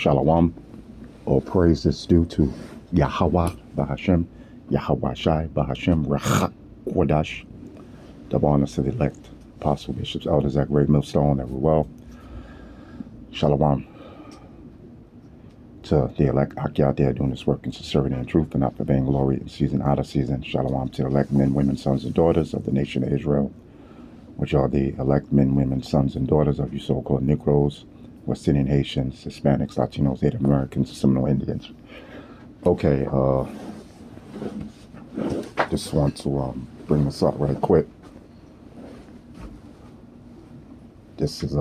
Shalom. All praise is due to Yahweh Bahashem, Yahweh Shai Bahashem, Rachak Kodash. Double honors to the elect, apostle, bishops, elders, that great millstone, that well. Shalom to the elect Aki out there doing this work in sincerity and truth and not for vainglory in season out of season. Shalom to the elect men, women, sons, and daughters of the nation of Israel, which are the elect men, women, sons, and daughters of you so-called Negroes, West Indian, Haitians, Hispanics, Latinos, Native Americans, Seminole Indians. Okay, just want to bring this up right quick. This is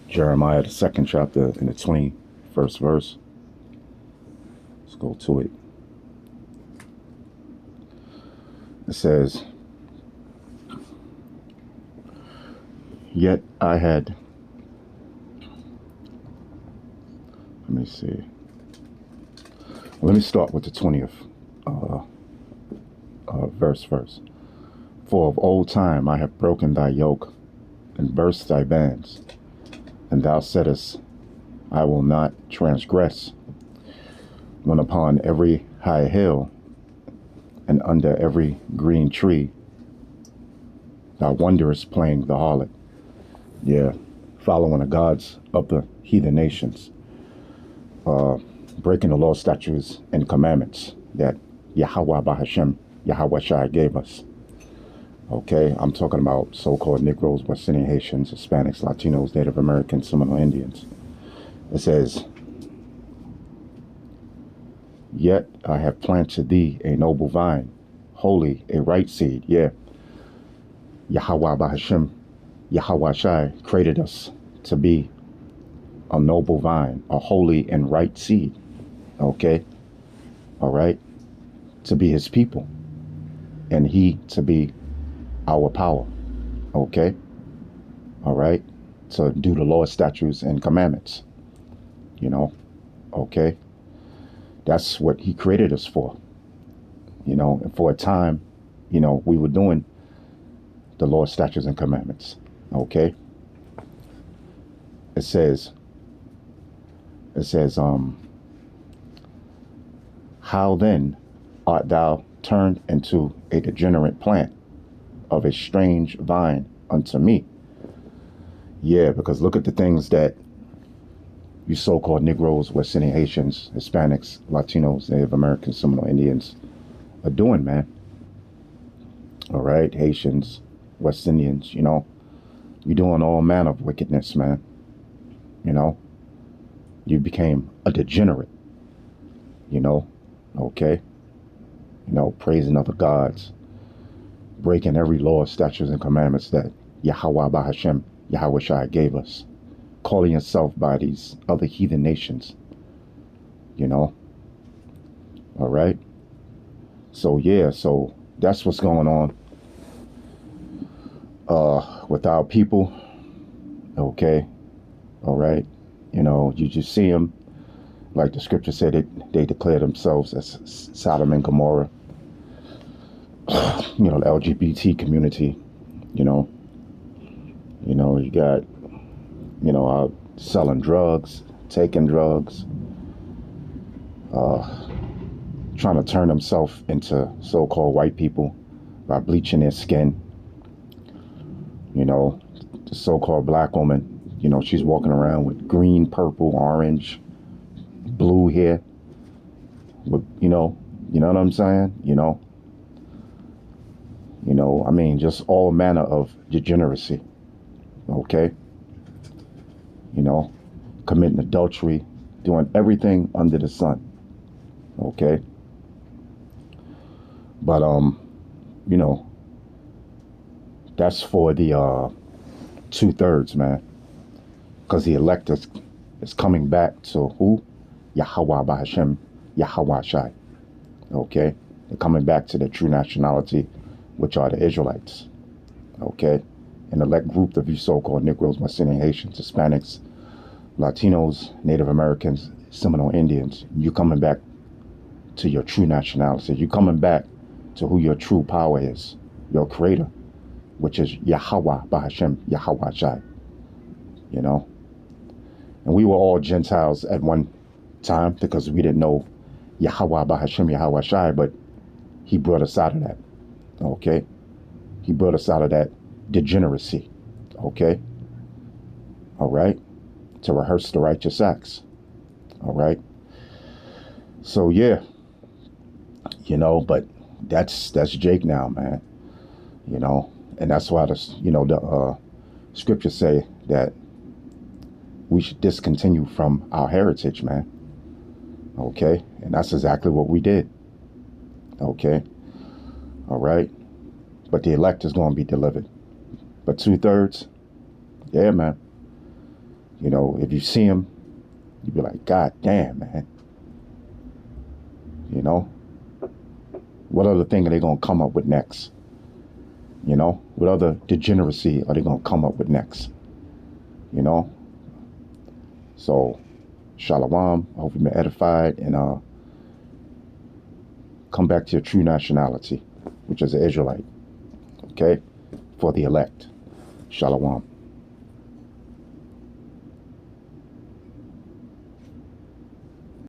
Jeremiah, the 2nd chapter, in the 21st verse. Let's go to it. It says, "Yet I had," let me see. Let me start with the 20th verse first. "For of old time I have broken thy yoke and burst thy bands. And thou saidest, I will not transgress. When upon every high hill and under every green tree, thou wanderest playing the harlot." Yeah, following the gods of the heathen nations. Breaking the law, statutes, and commandments that Yahweh Bahashem, Yahweh Shai gave us. Okay, I'm talking about so-called Negroes, West Indian, Haitians, Hispanics, Latinos, Native Americans, Seminole Indians. It says, "Yet I have planted thee a noble vine, holy, a right seed." Yeah, Yahweh Bahashem, Yahweh Shai created us to be a noble vine, a holy and right seed. Okay, all right, to be his people, and he to be our power. Okay, all right, to do the law, statutes, and commandments. You know, okay, that's what he created us for. You know, and for a time, you know, we were doing the law, statutes, and commandments. Okay, it says, "How then art thou turned into a degenerate plant of a strange vine unto me?" Yeah, because look at the things that you so-called Negroes, West Indian, Haitians, Hispanics, Latinos, Native Americans, Seminole Indians are doing, man. All right, Haitians, West Indians, you know, you're doing all manner of wickedness, man. You know, you became a degenerate, you know, okay, you know, praising other gods, breaking every law, statutes, and commandments that Yahweh Bahashem, Yahweh Shai gave us, calling yourself by these other heathen nations, you know, all right. So yeah, so that's what's going on with our people. Okay, all right, you know, you just see them, like the scripture said, they declare themselves as Sodom and Gomorrah. You know, the LGBT community, you know, you got, you know, selling drugs, taking drugs, trying to turn themselves into so-called white people by bleaching their skin. You know, the so-called black woman, you know, she's walking around with green, purple, orange, blue hair, with, you know what I'm saying? You know, I mean, just all manner of degeneracy. Okay, you know, committing adultery, doing everything under the sun. Okay, but you know, that's for the 2/3, man, because the elect is coming back to who? Yahweh Bahashem, Yahweh Shai. Okay, they're coming back to the true nationality, which are the Israelites. Okay, an elect group of you so-called Negroes, West Indian, Haitians, Hispanics, Latinos, Native Americans, Seminole Indians. You're coming back to your true nationality. You're coming back to who your true power is, your creator, which is Yahweh Bahashem, Yahweh Shai. You know, And we were all Gentiles at one time because we didn't know Yahweh Bahashim Yahweh Shai, but he brought us out of that. Okay? He brought us out of that degeneracy. Okay? All right? To rehearse the righteous acts. All right? So, yeah. You know, but that's Jake now, man. You know, and that's why the scriptures say that we should discontinue from our heritage, man. Okay? And that's exactly what we did. Okay? All right? But the elect is going to be delivered. But 2/3, yeah, man. You know, if you see him, you'd be like, God damn, man. You know? What other thing are they going to come up with next? You know? What other degeneracy are they going to come up with next? You know? So, shalom. I hope you've been edified, and come back to your true nationality, which is an Israelite. Okay? For the elect. Shalom.